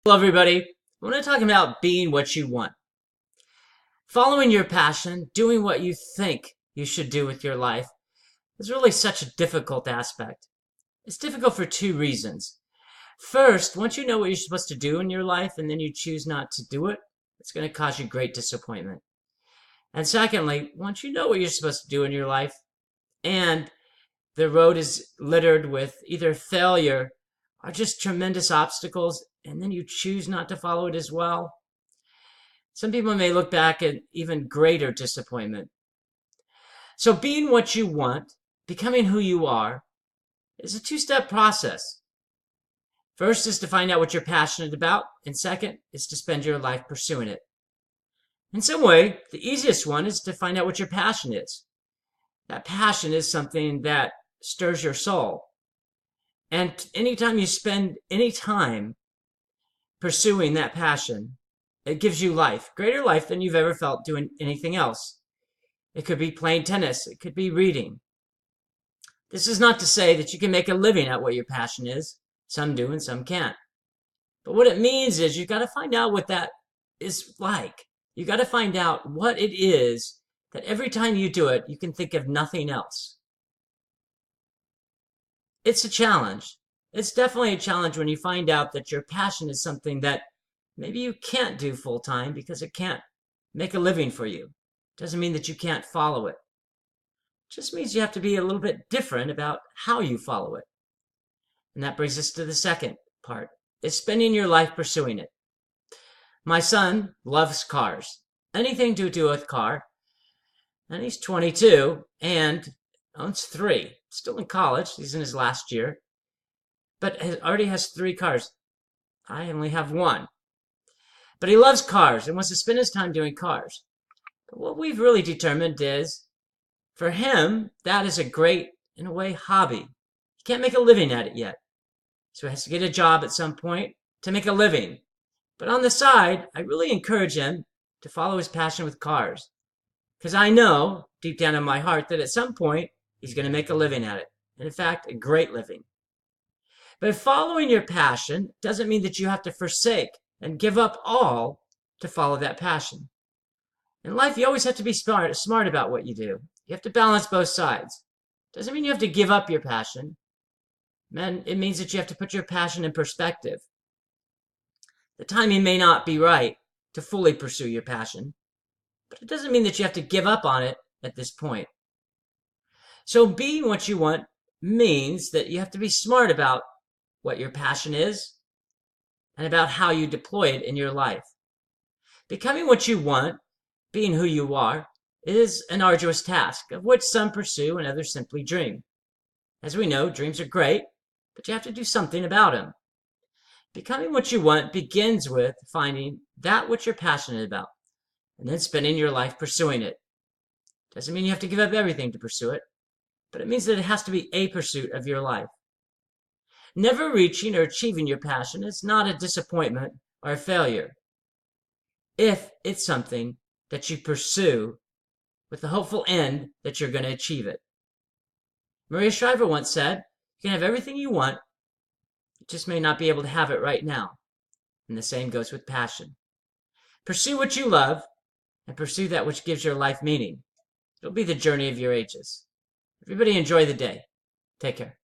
Hello everybody. I want to talk about being what you want. Following your passion, doing what you think you should do with your life is really such a difficult aspect. It's difficult for two reasons. First, once you know what you're supposed to do in your life and then you choose not to do it, it's going to cause you great disappointment. And secondly, once you know what you're supposed to do in your life and the road is littered with either failure or just tremendous obstacles, and then you choose not to follow it as well, some people may look back at even greater disappointment. So being what you want, becoming who you are, is a two-step process. First is to find out what you're passionate about, and second is to spend your life pursuing it. In some way, the easiest one is to find out what your passion is. That passion is something that stirs your soul. And anytime you spend any time pursuing that passion, it gives you life, greater life than you've ever felt doing anything else. It could be playing tennis. It could be reading. This is not to say that you can make a living at what your passion is. Some do and some can't. But what it means is you've got to find out what that is like. You've got to find out what it is that every time you do it, you can think of nothing else. It's a challenge. It's definitely a challenge when you find out that your passion is something that maybe you can't do full time because it can't make a living for you. Doesn't mean that you can't follow it. It just means you have to be a little bit different about how you follow it. And that brings us to the second part, is spending your life pursuing it. My son loves cars. Anything to do with car. And he's 22 and owns 3. Still in college. He's in his last year. But already has 3 cars. I only have 1. But he loves cars and wants to spend his time doing cars. But what we've really determined is, for him, that is a great, in a way, hobby. He can't make a living at it yet. So he has to get a job at some point to make a living. But on the side, I really encourage him to follow his passion with cars. Because I know, deep down in my heart, that at some point, he's going to make a living at it. And in fact, a great living. But following your passion doesn't mean that you have to forsake and give up all to follow that passion. In life, you always have to be smart about what you do. You have to balance both sides. Doesn't mean you have to give up your passion. Man, it means that you have to put your passion in perspective. The timing may not be right to fully pursue your passion, but it doesn't mean that you have to give up on it at this point. So being what you want means that you have to be smart about what your passion is and about how you deploy it in your life. Becoming what you want, being who you are, is an arduous task, of which some pursue and others simply dream. As we know, dreams are great, but you have to do something about them. Becoming what you want begins with finding that which you're passionate about, and then spending your life pursuing it. Doesn't mean you have to give up everything to pursue it, but it means that it has to be a pursuit of your life. Never reaching or achieving your passion is not a disappointment or a failure, if it's something that you pursue with the hopeful end that you're going to achieve it. Maria Shriver once said, you can have everything you want, you just may not be able to have it right now. And the same goes with passion. Pursue what you love and pursue that which gives your life meaning. It'll be the journey of your ages. Everybody enjoy the day. Take care.